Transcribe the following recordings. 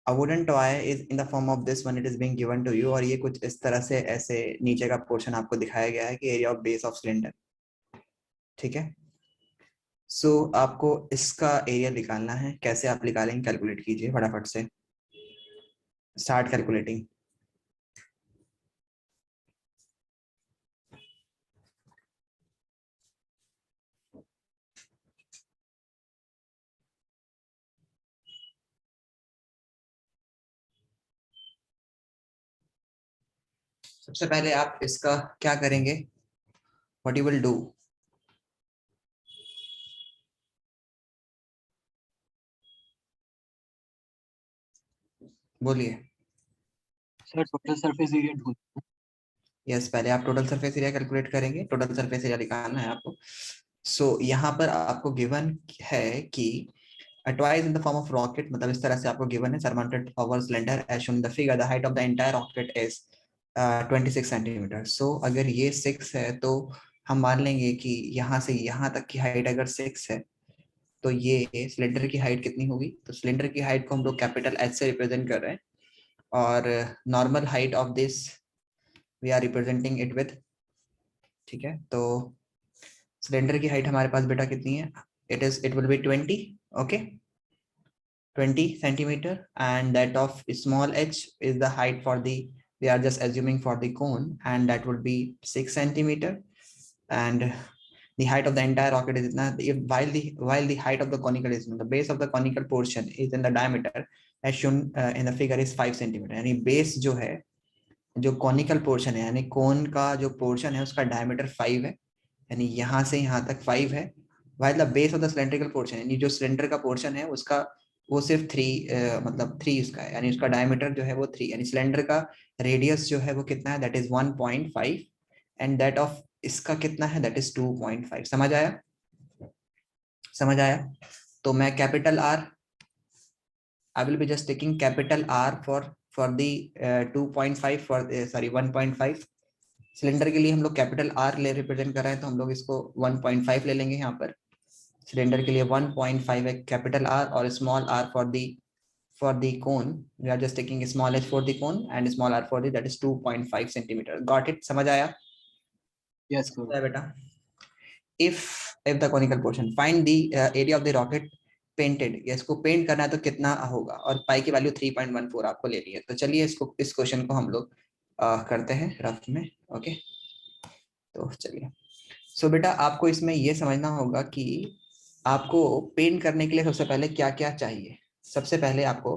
A wooden toy is in the form of this one, it is being given to you, और ये कुछ इस तरह से ऐसे नीचे का पोर्शन आपको दिखाया गया है कि area of base of cylinder, ठीक है। सो आपको इसका एरिया निकालना है। कैसे आप निकालेंगे, कैलकुलेट कीजिए फटाफट से, स्टार्ट कैलकुलेटिंग। सबसे पहले आप इसका क्या करेंगे, व्हाट यू विल डू, बोलिए। सर टोटल सरफेस एरिया ढूंढ। यस, पहले आप टोटल सरफेस एरिया कैलकुलेट करेंगे, टोटल सरफेस एरिया निकालना है आपको। सो यहाँ पर आपको गिवन है कि twice in the form of rocket, मतलब इस तरह से आपको गिवन है surmounted over cylinder as shown in the figure, the height of the entire rocket is 26 centimetre. So अगर ये 6 है तो हम मान लेंगे कि यहाँ से यहाँ तक की हाइट अगर 6 है तो ये सिलेंडर की हाइट कितनी होगी। तो सिलेंडर की हाइट को हम लोग कैपिटल एच से रिप्रेजेंट कर रहे हैं, और normal height of this we are representing it with, ठीक है। तो सिलेंडर की हाइट हमारे पास बेटा कितनी है, it will be 20, okay, 20 centimeter, and that of small h is the height for the, we are just assuming for the cone, and that would be 6 centimeter, and the height of the entire rocket is while the height of the conical is, the base of the conical portion is in the diameter as shown in the figure is 5 centimeter। यानी base जो है, जो conical portion है, यानी कोन का जो portion है उसका डायमीटर 5 है, यानी यहाँ से यहाँ तक 5 है। while the base of the cylindrical portion, यानी जो सिलेंडर का पोर्शन है उसका वो सिर्फ 3 मतलब 3 उसका है, यानी उसका डायमीटर जो है वो 3, यानी सिलेंडर का रेडियस जो है वो कितना है, that is 1.5, and that of इसका कितना है, दैट इज 2.5। समझ आया, समझ आया। तो मैं capital R, I will be just taking capital R for the 2.5 for sorry 1.5। Cylinder के लिए हम लोग कैपिटल आर ले रिप्रेजेंट कर रहे हैं, तो हम लोग इसको 1.5 ले लेंगे यहाँ पर। सिलेंडर के लिए 1.5 है कैपिटल आर, और small R for the cone we are just taking small h for the cone and small r for the, that is 2.5 centimeter। got it, समझ आया। Yes sir. बेटा, if the conical portion, find the area of the rocket painted, या इसको paint करना है तो कितना होगा, और पाई की वैल्यू 3.14 आपको लेनी है। तो चलिए इसको, इस क्वेश्चन को हम लोग करते हैं रफ में, ओके। तो चलिए, सो बेटा आपको इसमें ये समझना होगा कि आपको पेंट करने के लिए सबसे पहले क्या क्या चाहिए। सबसे पहले आपको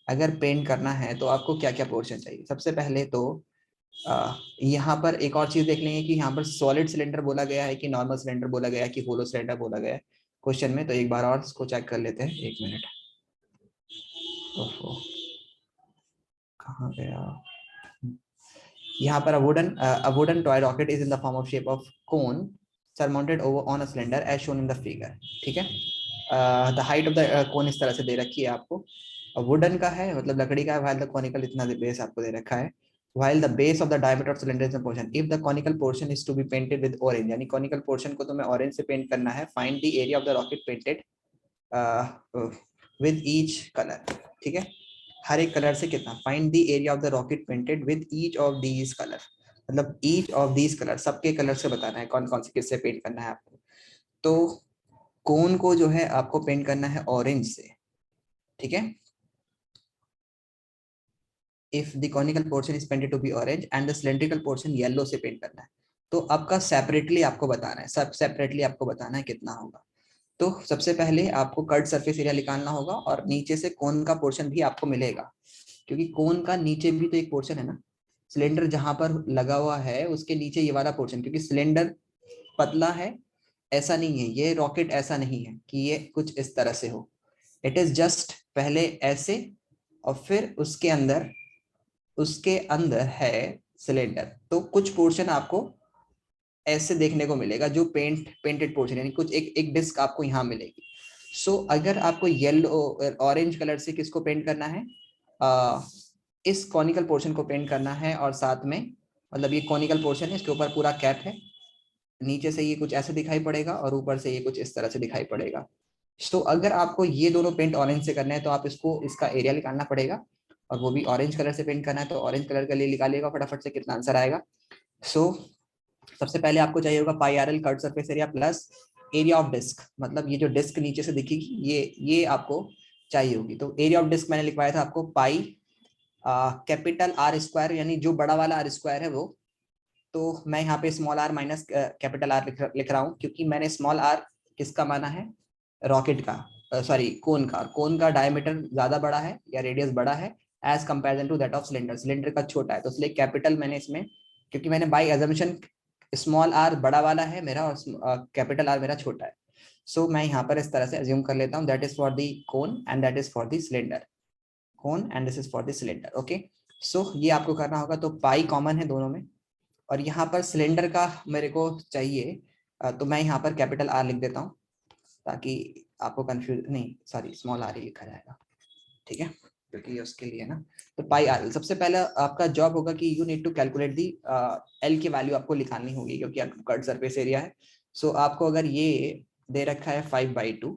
अगर पेंट करना है तो आपको क्या क्या पोर्शन चाहिए। सबसे पहले तो यहाँ पर एक और चीज देख लेंगे कि यहाँ पर सॉलिड सिलेंडर बोला गया है कि नॉर्मल सिलेंडर बोला गया है कि होलो सिलेंडर बोला गया है क्वेश्चन में। तो एक बार और इसको चेक कर लेते हैं, एक मिनट। ओहो, कहाँ गया। यहाँ पर a wooden toy rocket is in the form of shape of cone surmounted over on a cylinder as shown in the figure, ठीक है। The height of the cone इस तरह से दे रखी है आपको, वुडन का है मतलब लकड़ी का है, while the conical इतना बेस आपको दे रखा है, while the base of the diameter of cylinder is a portion, if the conical portion is to be painted with orange, यानी conical portion को तुम्हें orange से पेंट करना है, find the area of the rocket painted with each color, ठीक है। हर एक कलर से कितना, find the area of the rocket painted with each of these colour, मतलब ईच ऑफ दीज कलर, सबके कलर से बताना है कौन कौन से किससे पेंट करना है आपको। तो कोन को जो है आपको पेंट करना है ऑरेंज से, ठीक है। If the conical portion is painted to be orange and the cylindrical portion yellow से पेंट करना है। तो आपका सेपरेटली आपको बताना है, सब सेपरेटली आपको बताना है कितना होगा। तो सबसे पहले आपको कट सरफेस एरिया निकालना होगा, और नीचे से कोन का पोर्शन भी आपको मिलेगा, क्योंकि कोन का नीचे भी तो एक पोर्शन है ना। सिलेंडर जहां पर लगा हुआ है उसके नीचे ये वाला पोर्शन, क्योंकि सिलेंडर पतला है, ऐसा नहीं है, ये रॉकेट ऐसा नहीं है कि ये कुछ इस तरह से हो। इट इज जस्ट पहले ऐसे और फिर उसके अंदर है सिलेंडर। तो कुछ पोर्शन आपको ऐसे देखने को मिलेगा जो पेंटेड पोर्शन, यानी कुछ एक एक डिस्क आपको यहाँ मिलेगी। सो अगर आपको येलो ऑरेंज कलर से किसको पेंट करना है, इस कॉनिकल पोर्शन को पेंट करना है, और साथ में मतलब ये कॉनिकल पोर्शन है, इसके ऊपर पूरा कैप है, नीचे से ये कुछ ऐसे दिखाई पड़ेगा और ऊपर से ये कुछ इस तरह से दिखाई पड़ेगा। तो अगर आपको ये दोनों पेंट ऑरेंज से करना है तो आप इसको, इसका एरिया निकालना पड़ेगा। और वो भी ऑरेंज कलर से पेंट करना है, तो ऑरेंज कलर का लिए निकालिएगा फटाफट से कितना आंसर आएगा। सो सबसे पहले आपको चाहिए होगा pi r l curve surface area plus area of disc, मतलब ये जो डिस्क नीचे से दिखेगी ये आपको चाहिए होगी। तो एरिया ऑफ डिस्क मैंने लिखवाया था आपको पाई कैपिटल आर स्क्वायर, यानी जो बड़ा वाला आर स्क्वायर है वो, तो मैं यहाँ पे small R minus capital R लिख रहा हूँ, क्योंकि मैंने स्मॉल आर किसका माना है, रॉकेट का, सॉरी कोन का डायमीटर ज्यादा बड़ा है या रेडियस बड़ा है as comparison to that of cylinder, cylinder का छोटा है, तो इसलिए कैपिटल मैंने इसमें, क्योंकि मैंने बाई एजम्पशन स्मॉल आर बड़ा वाला है मेरा और कैपिटल आर मेरा छोटा है। सो मैं यहाँ पर इस तरह से अज्यूम कर लेता हूँ that is for the cone and that is for the cylinder, cone and this is for the cylinder. Okay, so ये आपको करना होगा। तो पाई कॉमन है दोनों में, और यहाँ पर सिलेंडर का मेरे को चाहिए, तो मैं यहाँ पर कैपिटल आर लिख देता हूँ ताकि आपको कंफ्यूज नहीं, सॉरी स्मॉल आर ही लिखा जाएगा, ठीक है, क्योंकि ये उसके लिए ना। तो पाई आर एल, सबसे पहले आपका जॉब होगा कि you need to calculate the L की वैल्यू आपको निकालनी होगी, क्योंकि आपका कर्व सरफेस एरिया है। सो आपको अगर ये दे रखा है 5/2,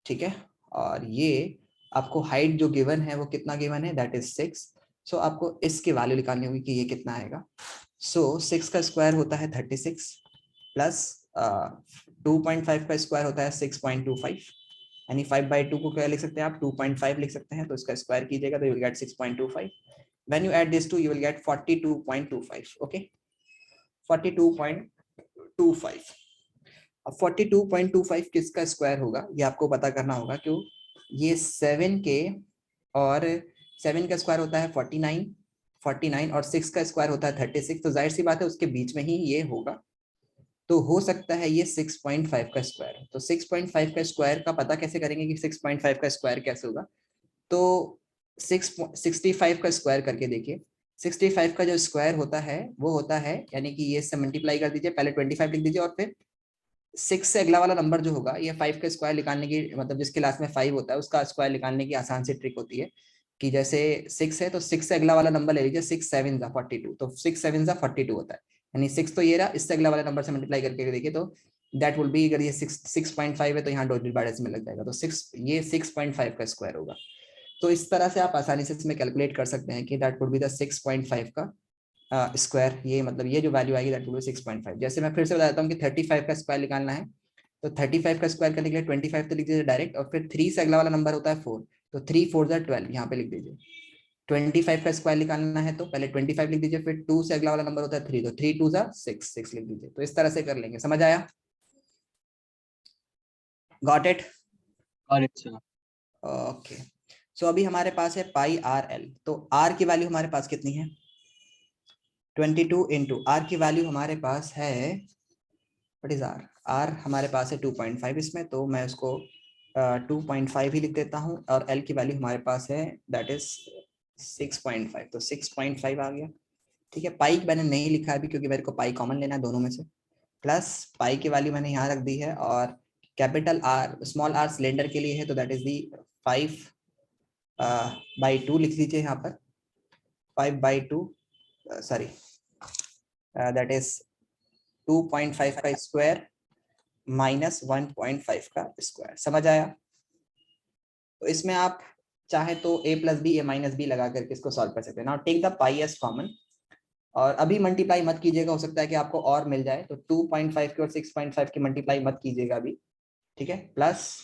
ठीक है, और ये आपको हाइट जो गिवन है वो कितना गिवन है, दैट इज 6। सो आपको इसकी वैल्यू निकालनी होगी कि ये कितना आएगा। सो 6 का स्क्वायर होता है 36 प्लस 2.5 का स्क्वायर होता है 6.25, यानी 5/2 को क्या लिख सकते हैं आप, 2.5 लिख सकते हैं, तो इसका स्क्वायर कीजिएगा तो you will get 6.25। When you add this to you will get 42.25। Okay, 42.25। अब 42.25 किसका स्क्वायर होगा ये आपको पता करना होगा, क्यों, ये 7 के, और 7 का स्क्वायर होता है 49 और 6 का स्क्वायर होता है 36, तो जाहिर सी बात है उसके बीच में ही ये होगा, तो हो सकता है ये 6.5 का स्क्वायर है। तो 6.5 का स्क्वायर का पता कैसे करेंगे कि 6.5 का स्क्वायर कैसे होगा, तो 65 का स्क्वायर करके देखिए। 65 का जो स्क्वायर होता है वो होता है, यानी कि ये से मल्टीप्लाई कर दीजिए, पहले 25 लिख दीजिए और फिर 6 से अगला वाला नंबर जो होगा, ये 5 का स्क्वायर निकालने की, मतलब जिसके लास्ट में 5 होता है उसका स्क्वायर निकालने की आसान सी ट्रिक होती है कि जैसे 6 है तो 6 से अगला वाला नंबर ले लीजिए, 6 7 42, तो 6 7 42 होता है, यानी 6 तो ये रहा, इससे अगला वाला नंबर से मल्टीप्लाई करके देखिए तो दैट विल बी, अगर ये 6.5 है तो यहाँ डॉट डिवाइड में लग जाएगा, तो 6 ये 6.5 का स्क्वायर होगा। तो इस तरह से आप आसानी से इसमें कैलकुलेट कर सकते हैं कि दैट वुड बी द 6.5 का स्क्वायर, ये मतलब ये जो वैल्यू आएगी दैट वुड बी 6.5। जैसे मैं फिर से बताता हूँ कि 35 का स्क्वायर निकालना है, तो 35 का स्क्वायर करने के लिए 25 तो लिख दीजिए डायरेक्ट, और फिर 3 से अगला वाला नंबर होता है 4, तो 3 4 12 यहाँ पे लिख दीजिए। 25 का स्क्वायर निकालना है तो पहले 25 लिख दीजिए, फिर 2 से अगला वाला नंबर होता है 3, तो 3 2 6 लिख दीजिए। तो इस तरह से कर लेंगे, समझ आया, गॉट इट, ओके। सो अभी हमारे पास है पाई आर एल, तो आर की वैल्यू हमारे पास कितनी है, 22 इंटू आर की वैल्यू हमारे पास है, व्हाट इज आर, आर हमारे पास है 2.5 इसमें, तो मैं उसको 2.5 ही लिख देता हूँ, और एल की वैल्यू हमारे पास है दैट इज 6.5, तो 6.5 आ गया, ठीक है। पाई मैंने नहीं लिखा अभी क्योंकि मेरे को पाई कॉमन लेना है दोनों में से, प्लस पाई की वैल्यू मैंने यहाँ रख दी है, और capital R small R cylinder के लिए है, तो दैट इज दी 5/2 लिख लीजिए यहाँ पर, 5/2 सॉरी दैट इज 2.5 का स्क्वायर माइनस 1.5 का स्क्वायर, समझ आया। तो इसमें आप चाहे तो a plus B, a minus B लगा करके इसको सॉल्व कर सकते हैं। Now take the pi as common, और अभी मल्टीप्लाई मत कीजिएगा, हो सकता है कि आपको और मिल जाए, तो 2.5 की और 6.5 की मल्टीप्लाई मत कीजिएगा अभी, ठीक है। प्लस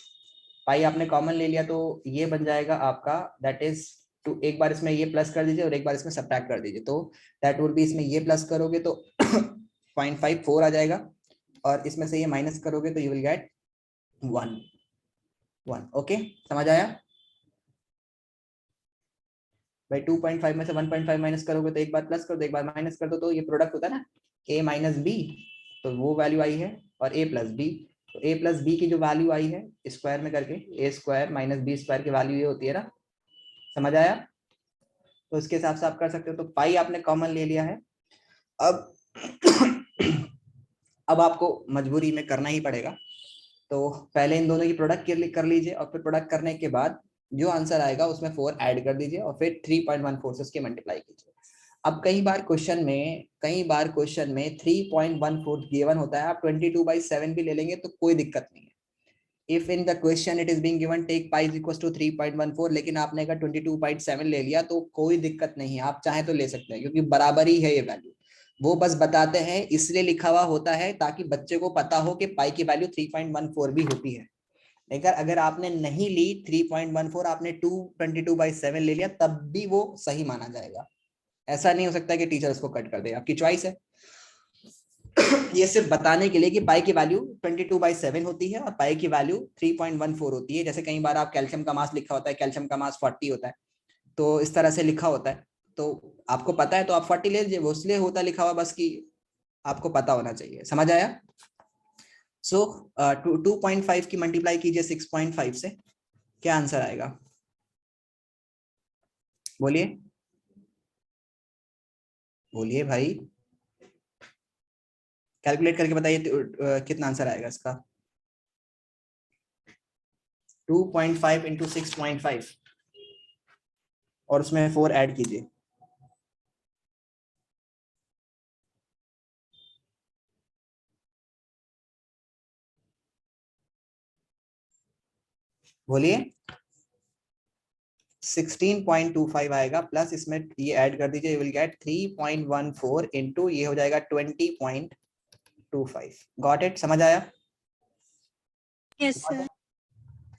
पाई आपने कॉमन ले लिया तो ये बन जाएगा आपका दैट इज टू, एक बार इसमें ये प्लस कर दीजिए और एक बार इसमें सब्ट्रैक्ट कर दीजिए, तो दैट वुड बी, इसमें ये प्लस करोगे तो 0.54 आ जाएगा, और इसमें से ये माइनस करोगे तो यू विल गेट 1 ओके, समझ आया भाई। 2.5 में से 1.5 माइनस करोगे तो एक बार प्लस कर दो, एक बार माइनस कर दो, तो ये प्रोडक्ट होता है ना a माइनस बी, तो वो वैल्यू आई है, और a प्लस बी, तो a प्लस बी की जो वैल्यू आई है स्क्वायर में करके, a square minus B square की वैल्यू ये होती है ना, समझ आया। तो इसके हिसाब से आप कर सकते हो, तो पाई आपने कॉमन ले लिया है। अब अब आपको मजबूरी में करना ही पड़ेगा, तो पहले इन दोनों की प्रोडक्ट कर लीजिए, और फिर प्रोडक्ट करने के बाद जो आंसर आएगा उसमें 4 ऐड कर दीजिए, और फिर 3.14 से उसके मल्टीप्लाई कीजिए। अब कई बार क्वेश्चन में 3.14 गिवन होता है, आप 22/7 भी ले लेंगे तो कोई दिक्कत नहीं है, if in the question it is being given take pi is equal to 3.14, लेकिन आपने अगर 22.7 ले लिया तो कोई दिक्कत नहीं है, आप चाहे तो ले सकते हैं क्योंकि बराबर ही है ये वैल्यू। वो बस बताते हैं इसलिए लिखा हुआ होता है ताकि बच्चे को पता हो कि पाई की वैल्यू 3.14 भी होती है। लेकिन अगर आपने नहीं ली 3.14, आपने 222/7 ले लिया, तब भी वो सही माना जाएगा। ऐसा नहीं हो सकता कि टीचर उसको कट कर दे, आपकी चॉइस है। ये सिर्फ बताने के लिए कि पाई की वैल्यू 22/7 होती है और पाई की वैल्यू 3.14 होती है। जैसे कई बार आप कैल्शियम का मास लिखा होता है, कैल्शियम का मास 40 होता है, तो इस तरह से लिखा होता है, तो आपको पता है तो आप 40 ले लीजिए, वो इसलिए होता लिखा हुआ बस कि आपको पता होना चाहिए। समझ आया? सो 2.5 की मल्टीप्लाई कीजिए 6.5 से, क्या आंसर आएगा? बोलिए बोलिए भाई, कैलकुलेट करके बताइए कितना आंसर आएगा इसका। 2.5 इंटू 6.5 और उसमें 4 ऐड कीजिए। बोलिए। 16.25 आएगा, प्लस इसमें ये ऐड कर दीजिए, यू विल गेट 3.14 इंटू ये हो जाएगा 20.25। Got it? समझ आया? Yes sir.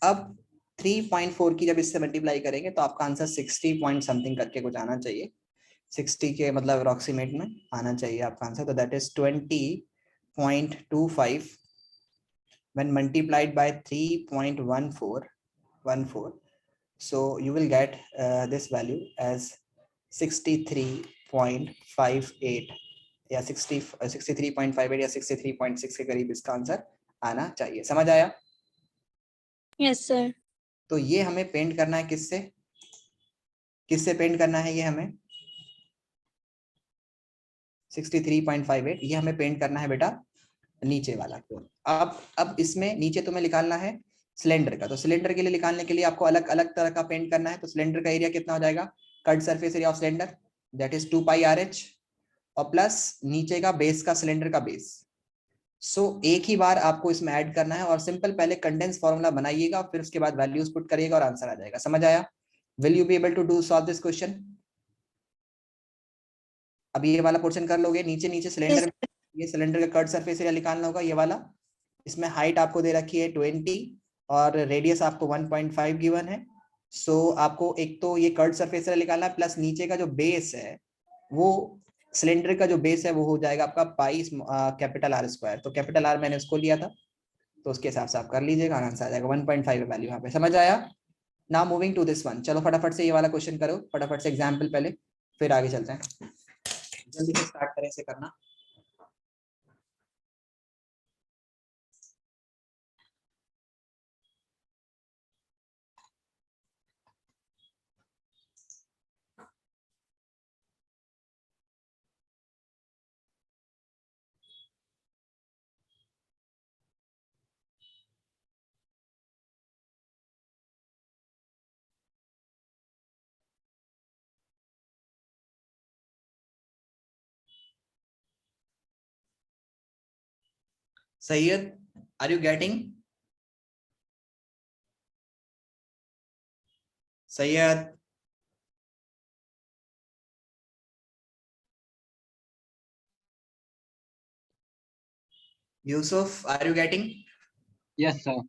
अब 3.4 की जब इससे मल्टीप्लाई करेंगे तो आपका आंसर 60 पॉइंट समथिंग करके कुछ आना चाहिए। 60 के मतलब अप्रोक्सीमेट में आना चाहिए आपका आंसर। तो that is 20.25 when multiplied by 3.14, so you will get this value as 63.58 या 63.58 या 63.6 के करीब इसका आंसर आना चाहिए। समझ आया? Yes sir. तो ये हमें पेंट करना है किससे? किससे पेंट करना है ये हमें? 63.58 ये हमें पेंट करना है बेटा नीचे वाला को। अब इसमें नीचे तुम्हें निकालना है सिलेंडर का, तो सिलेंडर के लिए निकालने के लिए आपको अलग अलग तरह का पेंट करना है। तो सिलेंडर का एरिया कितना हो जाएगा? Cut surface area of cylinder that is 2πRH और प्लस नीचे का बेस का सिलेंडर का बेस। सो एक ही बार आपको इसमें ऐड करना है और सिंपल पहले कंडेंस फॉर्मूला बनाइएगा, फिर उसके बाद वैल्यूज पुट करिएगा और आंसर आ जाएगा। समझ आया? Will you be able to do solve this question? अब ये वाला पोर्शन कर लोगे, नीचे नीचे सिलेंडर, ये सिलेंडर का कट सरफेस एरिया निकालना होगा, ये वाला। इसमें हाइट आपको दे रखी है 20 और रेडियस आपको 1.5 गिवन है। सो आपको एक तो ये कर्व सरफेस एरिया निकालना है, प्लस नीचे का जो बेस है वो सिलेंडर का जो बेस है वो हो जाएगा आपका पाई कैपिटल R स्क्वायर। तो कैपिटल R मैंने उसको लिया था, तो उसके हिसाब से आप कर लीजिएगा, आंसर आ जाएगा 1.5 है वैल्यू यहाँ पे। समझ आया? Now moving to this one. चलो फटाफट से ये वाला क्वेश्चन करो, फटाफट से एग्जाम्पल पहले, फिर आगे चलते हैं। जल्दी से स्टार्ट करें इसे करना। Sayyid, are you getting? Sayyid, Yusuf, are you getting? Yes, sir.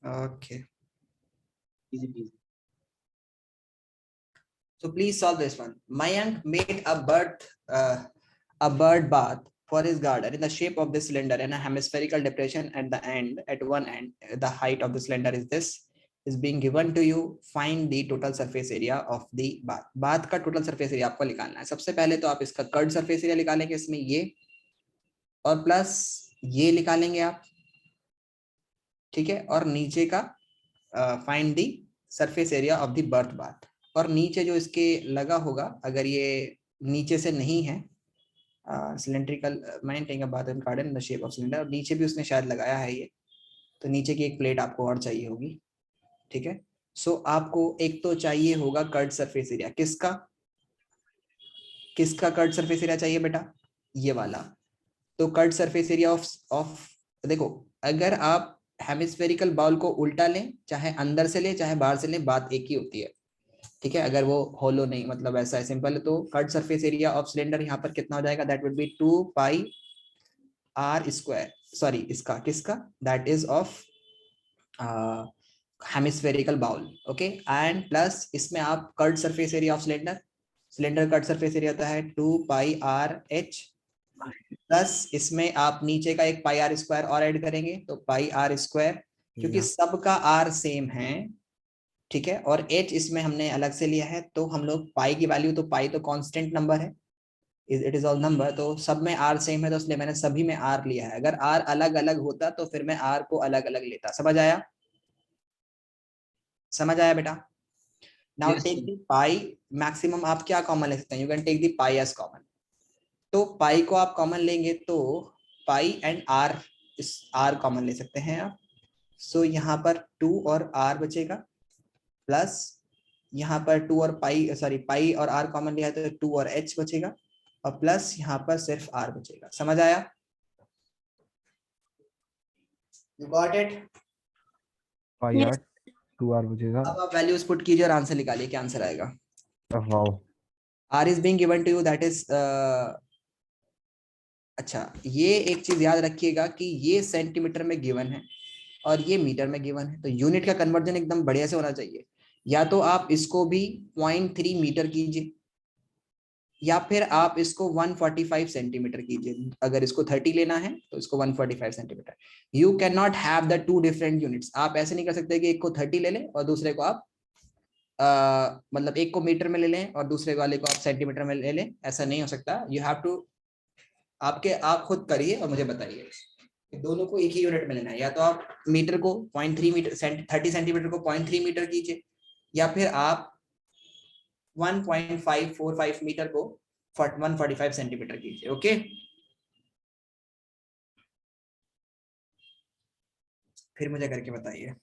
Okay. Easy peasy. So please solve this one. Mayank made a bird bath for his garden in the shape of this cylinder and a hemispherical depression at the end. At one end, the height of the cylinder is this. Is being given to you. Find the total surface area of the bath. Bath का total surface area आपको निकालना है। सबसे पहले तो आप इसका curve surface area निकालेंगे, इसमें ये और प्लस ये निकालेंगे आप, ठीक है। और नीचे का find the surface area of the birth bath. और नीचे जो इसके लगा होगा, अगर ये नीचे से नहीं है, cylindrical maintain bath and garden in the shape of cylinder, और नीचे भी उसने शायद लगाया है ये, तो नीचे की एक प्लेट आपको और चाहिए होगी, ठीक है। सो आपको एक तो चाहिए होगा कर्ड सरफेस एरिया। किसका किसका कर्ड सरफेस एरिया चाहिए बेटा? ये वाला। तो कर्ड सरफेस एरिया ऑफ देखो, अगर आप हेमिस्फेरिकल बाउल को उल्टा लें, चाहे अंदर से लें चाहे बाहर से लें, बात एक ही होती है, ठीक है। अगर वो होलो नहीं, मतलब ऐसा है, सिंपल है, तो cut surface area of cylinder यहाँ पर कितना हो जाएगा, that would be 2 pi R square, sorry इसका किसका, that is of hemispherical bowl, okay. And plus इसमें आप curd surface area of cylinder, cylinder curd surface area होता है 2 पाई आर एच, प्लस इसमें आप नीचे का एक पाई आर स्क्वायर और ऐड करेंगे तो पाई आर स्क्वायर, क्योंकि सबका आर सेम है, ठीक है। और एच इसमें हमने अलग से लिया है, तो हम लोग पाई की वैल्यू, तो पाई तो कांस्टेंट नंबर है, इट इज ऑल नंबर, तो सब में आर सेम है, तो इसलिए मैंने सभी में आर लिया है। अगर आर अलग अलग होता तो फिर मैं आर को अलग अलग लेता। समझ आया, समझ आया बेटा। Now Yes, take sir. The pi, maximum आप क्या कॉमन ले सकते हैं, you can take the pi as common. तो पाई को आप कॉमन लेंगे तो पाई एंड आर, इस आर कॉमन ले सकते हैं आप। सो यहाँ पर 2 और आर बचेगा, प्लस यहाँ पर 2 और पाई, सॉरी पाई और आर कॉमन लिया है तो 2 और एच बचेगा, और प्लस यहाँ पर सिर्फ आर बचेगा। समझ आया, you got it. Pi R Yes. 2 R बचेगा। अब आप वैल्यूज पुट कीजिए और आंसर निकालिए, क्या आंसर आएगा। Wow. R is being given to you, that is, अच्छा ये एक चीज याद रखिएगा कि ये सेंटीमीटर में गिवन है और ये मीटर में गिवन है, तो यूनिट का कन्वर्जन एकदम बढ़िया से होना चाहिए। या तो आप इसको भी 0.3 मीटर कीजिए, या फिर आप इसको 145 सेंटीमीटर कीजिए। अगर इसको 30 लेना है तो इसको 145 centimetre. You can not have the two different units. आप ऐसे नहीं कर सकते कि एक को 30 ले लें और दूसरे को आप मतलब एक को मीटर में ले लें और दूसरे वाले को आप सेंटीमीटर में ले लें, ऐसा नहीं हो सकता। यू हैव टू, आपके आप खुद करिए और मुझे बताइए, दोनों को एक ही यूनिट में लेना है। या तो आप मीटर को 0.3 मीटर, 30 सेंटीमीटर को 0.3 मीटर कीजिए, या फिर आप 1.545 मीटर को 145 सेंटीमीटर कीजिए, ओके। फिर मुझे करके बताइए।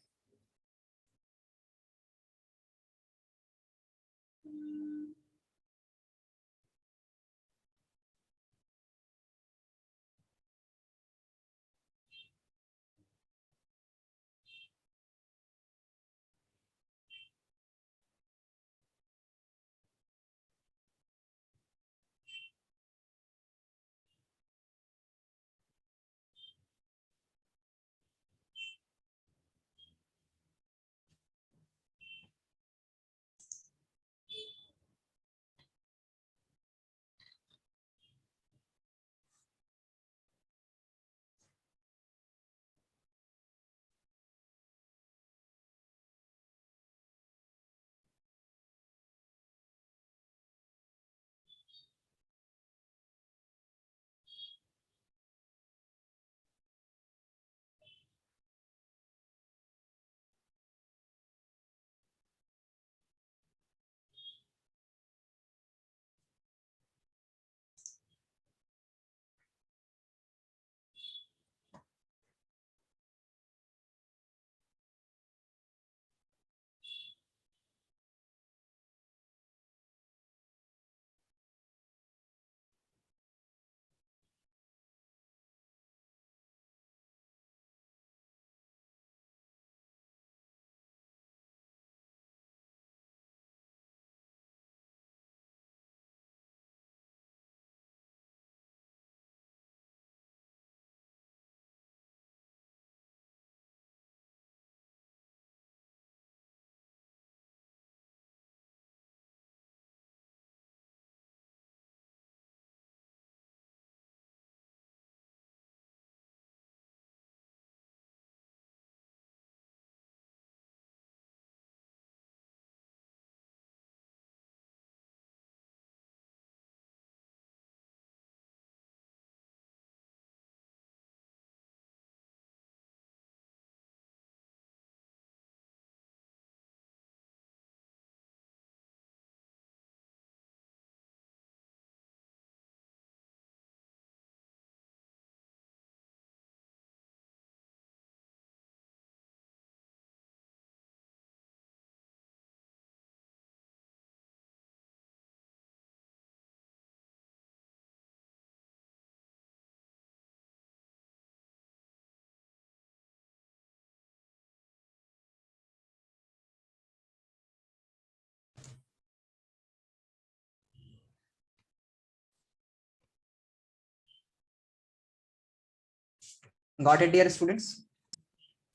Got it dear students?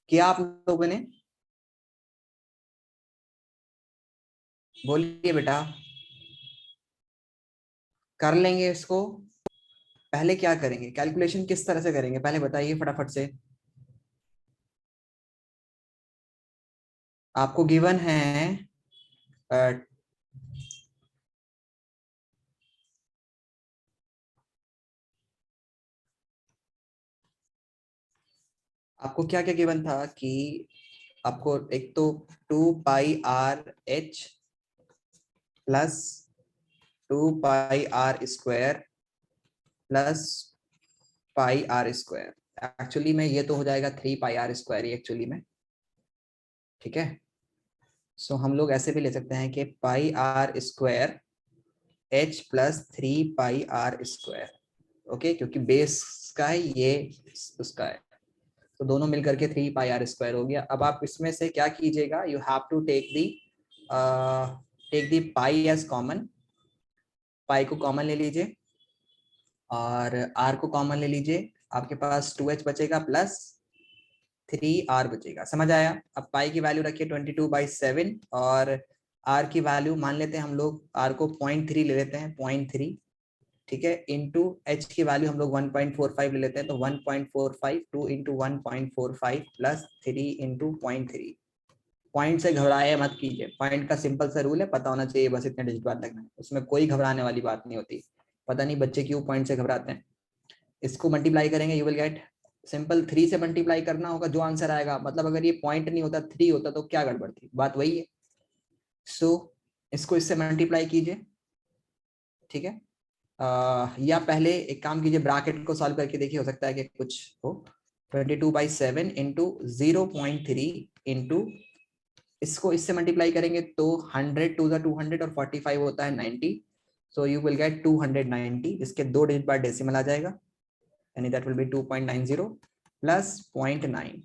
किया आप लोगों ने? बोलिए बेटा। कर लेंगे इसको। पहले क्या करेंगे, कैलकुलेशन किस तरह से करेंगे पहले बताइए फटाफट से। आपको गिवन है आपको क्या क्या गिवन था कि आपको एक तो 2πr(h) plus 2πr² plus πr²। Actually में ये तो हो जाएगा 3πr² ही एक्चुअली में, ठीक है। सो हम लोग ऐसे भी ले सकते हैं कि πr² h plus 3πr², okay, क्योंकि बेस का है ये उसका है, तो दोनों मिलकर के 3πr² हो गया। अब आप इसमें से क्या कीजिएगा, you have to take the pi as common, pi को कॉमन ले लीजिए और r को कॉमन ले लीजिए, आपके पास 2h बचेगा प्लस 3r बचेगा। समझ आया? अब पाई की वैल्यू रखिए 22/7 और r की वैल्यू मान लेते हैं हम लोग, r को 0.3 ले लेते हैं, 0.3, ठीक है, इंटू h की वैल्यू हम लोग 1.45 ले लेते हैं, तो 1.45 2 इंटू 1.45 प्लस 3 इंटू 0.3। पॉइंट से घबराए मत कीजिए, पॉइंट का सिंपल सा रूल है, पता होना चाहिए बस, इतने डिजिट बात लगना है, उसमें कोई घबराने वाली बात नहीं होती। पता नहीं बच्चे क्यों पॉइंट से घबराते हैं। इसको मल्टीप्लाई करेंगे, यू विल गेट, सिंपल 3 से मल्टीप्लाई करना होगा, जो आंसर आएगा, मतलब अगर ये पॉइंट नहीं होता 3 होता तो क्या गड़बड़ थी, बात वही है। सो इसको इससे मल्टीप्लाई कीजिए, ठीक है। या पहले एक काम कीजिए, ब्रैकेट को सॉल्व करके देखिए, हो सकता है कि कुछ हो। 22/7 इंटू 0.3 इंटू, इसको इससे मल्टीप्लाई करेंगे तो 100 टू द 200 और 45 होता है 90, सो यू विल गेट 290, इसके 2 डिजिट बाद डेसिमल आ जाएगा, यानी that will be 2.90 plus 0.9,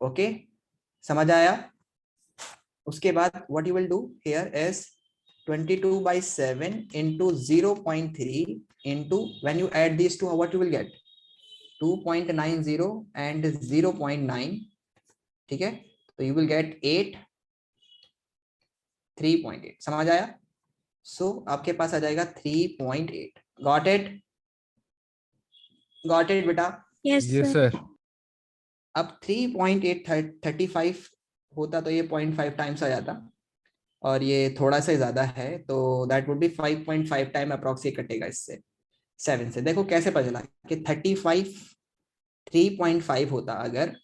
okay, समझ आया? उसके बाद what you will do here is 22/7 into 0.3 into, when you add these two, what you will get 2.90 and 0.9, ठीक है, तो you will get 8 3.8। समझ आया? सो आपके पास आ जाएगा 3.8। Got it? गॉट इट बेटा? Yes, Yes, sir. sir. अब 3.835 होता तो ये 0.5 टाइम्स आ जाता, और ये थोड़ा सा ज्यादा है, तो दैट वुड बी 5.5 टाइम अप्रोक्सी कटेगा इससे 7 से। देखो कैसे पता चला कि 35 3.5 होता अगर,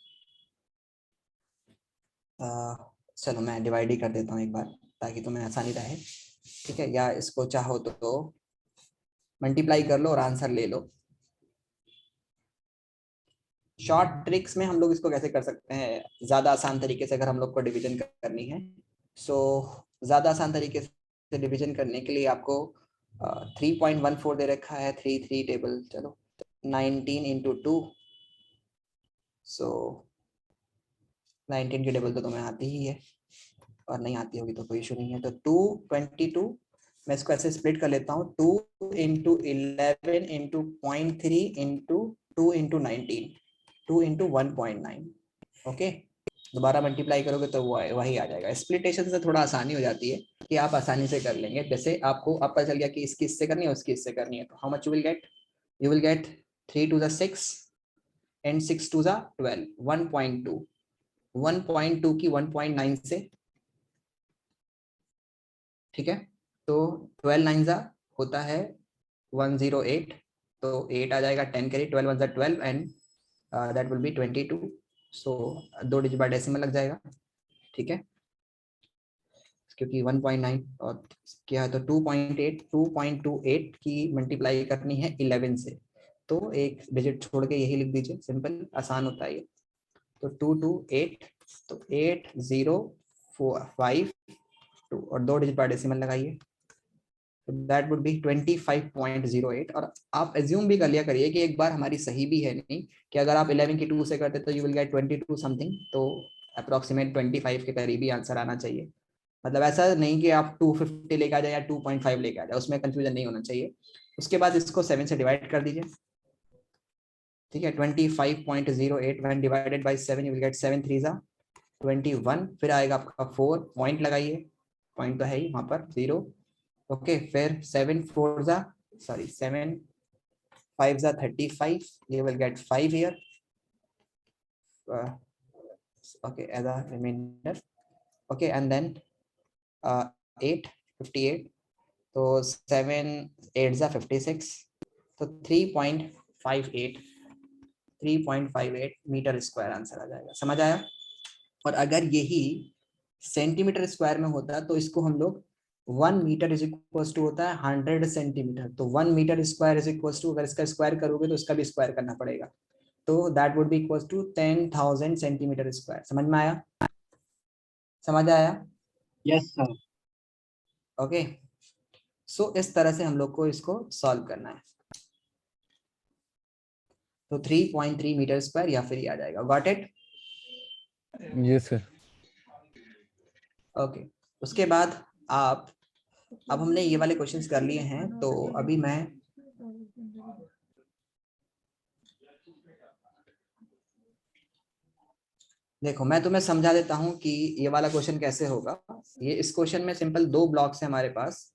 चलो मैं डिवाइड ही कर देता हूँ एक बार ताकि तुम्हें आसानी रहे, ठीक है, या इसको चाहो तो मल्टीप्लाई कर लो और आंसर ले लो। शॉर्ट ट्रिक्स में हम लोग इसको कैसे कर सकते हैं ज्यादा आसान तरीके से, अगर हम लोग को डिवीजन करनी है, सो ज्यादा आसान तरीके से डिवीजन करने के लिए आपको 3.14 दे रखा है, 3 टेबल, चलो 19 इंटू 2, सो 19 की टेबल तो तुम्हें आती ही है, और नहीं आती होगी तो कोई इशू नहीं है। तो 222, मैं इसको ऐसे स्प्लिट कर लेता हूँ, 2 into 11 into 0.3 into 2 into 19, 2 into 1.9, okay. दोबारा मल्टीप्लाई करोगे तो वही आ जाएगा। स्प्लिटेशन से थोड़ा आसानी हो जाती है कि आप आसानी से कर लेंगे, जैसे आपको अब पता चल गया कि इसकी इससे करनी है, उसकी इससे करनी है, तो how much you will gate, you will gate 3 to the 6 and 6 to the 12, 1.2, 1.2 की 1.9 से, ठीक है, तो 12 9 होता है 108, तो 8 आ जाएगा, 10 करिए, 12 1 12 and that will be 22, so 2 digit bye decimal लग जाएगा, ठीक है, क्योंकि 1.9 और क्या है तो 2.28 की मल्टीप्लाई करनी है 11 से, तो एक डिजिट छोड़ के यही लिख दीजिए, सिंपल आसान होता है ये। तो 228, तो 8052 और 2 डिजिट बाय डेसिमल लगाइए, तो दैट वुड बी 25.08। और आप एज्यूम भी कर लिया करिए कि एक बार हमारी सही भी है नहीं, कि अगर आप 11 की 2 से करते तो यू विल गेट 22 समथिंग, तो अप्रोक्सीमेट 25 के करीब ही आंसर आना चाहिए। मतलब ऐसा नहीं कि आप 250 लेके आ जाए या 2.5 लेके आ जाए, उसमें कंफ्यूजन नहीं होना चाहिए। उसके बाद इसको 7 से डिवाइड कर दीजिए, ठीक है 25.08 when divided by 7 you will get 7 3 जा 21, फिर आएगा आपका 4, पॉइंट लगाइए, पॉइंट तो है ही वहां पर 0, ओके, फिर 7 4 जा सॉरी 7 5 जा 35, you will get 5 here, okay, as a remainder, okay, and then 8 58, तो 7 8 जा 56, तो 3.58 मीटर स्क्वायर आंसर आ जाएगा, समझ आया। और अगर यही सेंटीमीटर स्क्वायर में होता तो इसको हम लोग 1 मीटर इज इक्वल टू होता है 100 सेंटीमीटर, तो 1 metre square is equal to, अगर इसका स्क्वायर करोगे तो इसका भी स्क्वायर करना पड़ेगा, तो that would be equal to 10,000 centimetre square. समझ में आया, समझ आया? Yes, sir. ओके, सो इस तरह से हम लोग को इसको सॉल्व करना है, तो 3.3 मीटर स्क्वायर या फिर ये आ जाएगा। Got it? Yes sir. Okay, उसके बाद आप, अब हमने ये वाले क्वेश्चंस कर लिए हैं, तो अभी मैं देखो मैं तुम्हें समझा देता हूं कि ये वाला क्वेश्चन कैसे होगा। ये इस क्वेश्चन में सिंपल 2 ब्लॉक्स है हमारे पास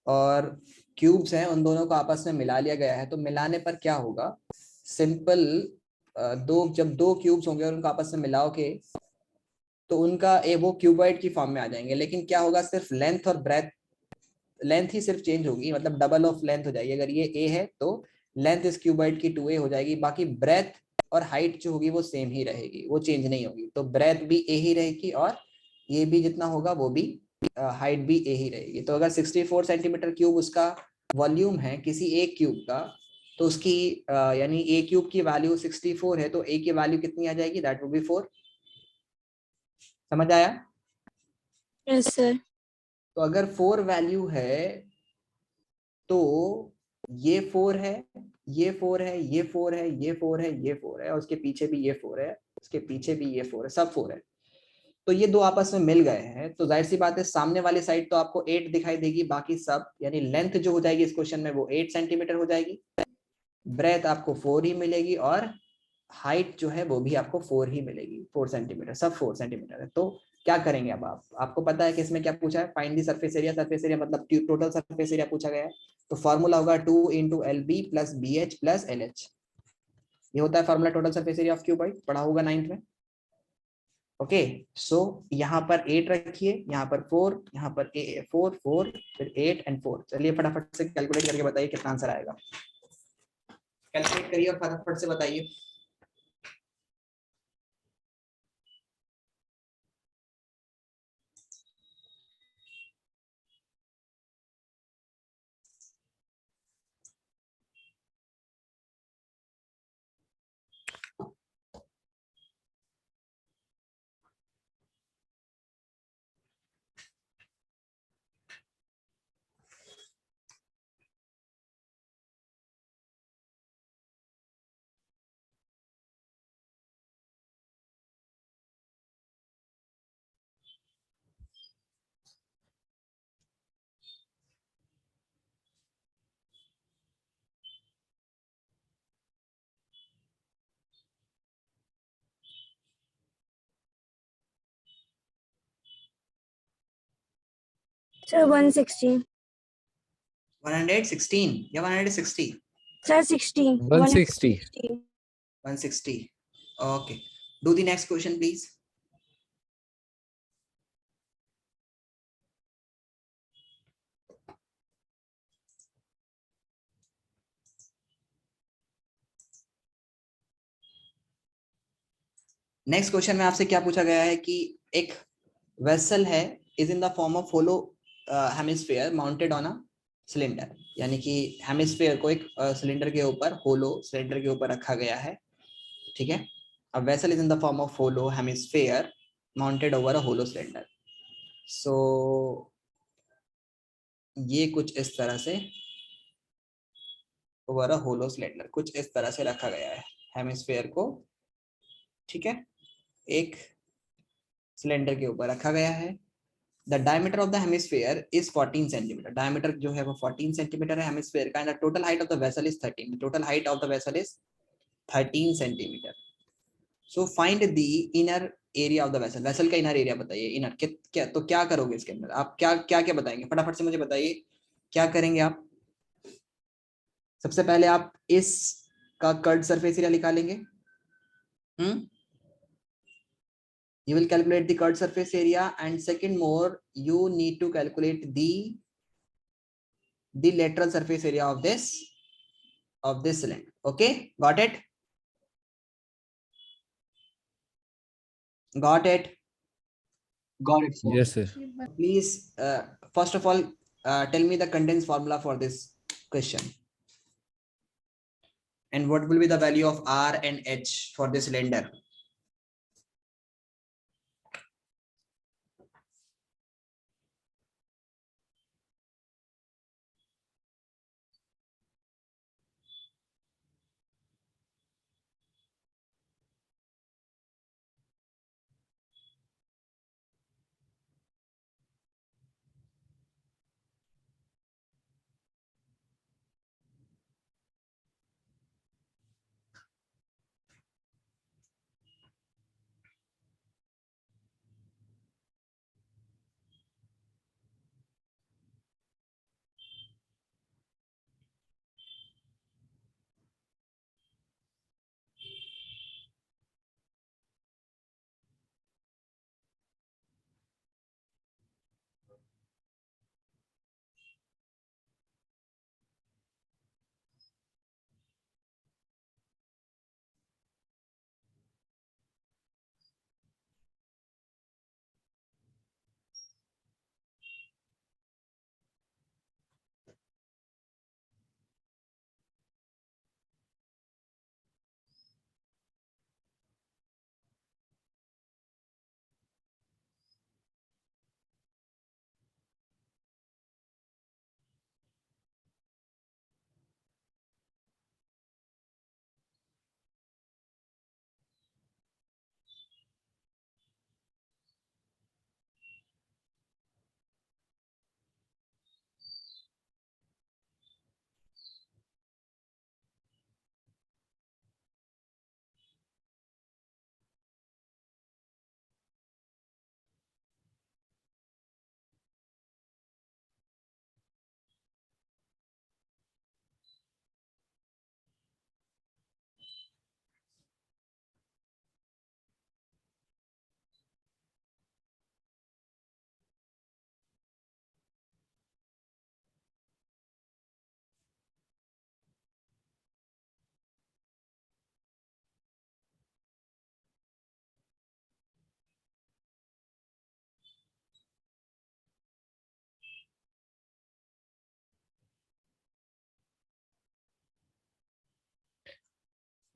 और क्यूब्स हैं, उन दोनों को आपस में मिला लिया गया है, तो मिलाने पर क्या होगा, सिंपल जब 2 क्यूब्स होंगे और उनको आपस में मिलाओगे तो उनका वो क्यूबॉइड की फॉर्म में आ जाएंगे, लेकिन क्या होगा, सिर्फ लेंथ और ब्रेथ, लेंथ ही सिर्फ चेंज होगी, मतलब डबल ऑफ लेंथ हो जाएगी। अगर ये ए है तो लेंथ इस क्यूबॉइड की 2a हो जाएगी, बाकी ब्रेथ और हाइट जो होगी वो सेम ही रहेगी, वो चेंज नहीं होगी, तो ब्रेथ भी ए ही रहेगी और ये भी जितना होगा वो भी हाइट भी ए ही रहेगी। तो अगर 64 सेंटीमीटर क्यूब उसका वॉल्यूम है किसी एक क्यूब का, तो उसकी यानी ए क्यूब की वैल्यू 64 है, तो ए की वैल्यू कितनी आ जाएगी, दैट वुड बी 4। समझ आया? Yes, sir. तो अगर 4 वैल्यू है तो ये 4 है, ये 4 है, ये 4 है, ये 4 है, ये 4 है, और उसके पीछे भी ये 4 है, उसके पीछे भी ये 4 है, सब 4 है। तो ये 2 आपस में मिल गए हैं, तो जाहिर सी बात है सामने वाली साइड तो आपको 8 दिखाई देगी, बाकी सब यानी लेंथ जो हो जाएगी इस क्वेश्चन में वो 8 सेंटीमीटर हो जाएगी, ब्रेथ आपको 4 ही मिलेगी और हाइट जो है वो भी आपको 4 ही मिलेगी, 4 सेंटीमीटर, सब 4 सेंटीमीटर है। तो क्या करेंगे अब आपको पता है कि इसमें क्या पूछा है, find the surface area, surface area मतलब टोटल सरफेस एरिया पूछा गया है, तो फॉर्मूला होगा 2 into LB plus BH plus LH, ये होता है formula total surface area of cuboid, पढ़ा होगा 9th में। ओके, सो यहाँ पर 8 रखिए, यहाँ पर 4, यहाँ पर 4 4 फिर 8 and 4। चलिए फटाफट से कैलकुलेट करके बताइए कितना आंसर आएगा, कैलकुलेट करिए और फटाफट से बताइए। Sir, 160. 116 या 160? Sir, 60. 160. 160, okay, do the next question please। Next question में आपसे क्या पूछा गया है कि एक वेसल है is in the form of hollow hemisphere mounted on a cylinder, यानी कि हेमिस्फीयर को एक सिलेंडर के ऊपर, होलो सिलेंडर के ऊपर रखा गया है, ठीक है। A vessel is in the form of hollow hemisphere mounted over a hollow cylinder, so ये कुछ इस तरह से ओवर अ होलो सिलेंडर कुछ इस तरह से रखा गया है हेमिस्फीयर को, ठीक है, एक सिलेंडर के ऊपर रखा गया है। The diameter of the hemisphere is 14 centimetre, diameter जो है वो 14 सेंटीमीटर है हेमिस्फीयर का, and the total height of the vessel is 13, the total height of the vessel is 13 centimetre. So find the inner area of the vessel. Vessel का inner area बताइए. Inner क्या तो क्या करोगे इसके अंदर आप? क्या क्या क्या बताएंगे फटाफट से मुझे बताइए. क्या करेंगे आप? सबसे पहले आप इस का कर्ड सरफेस एरिया निकालेंगे. You will calculate the curved surface area, and second more you need to calculate the lateral surface area of this cylinder. Okay, got it? Got it? Got it, sir. Yes, sir. Please, first of all, tell me the condensed formula for this question, and what will be the value of R and H for this cylinder?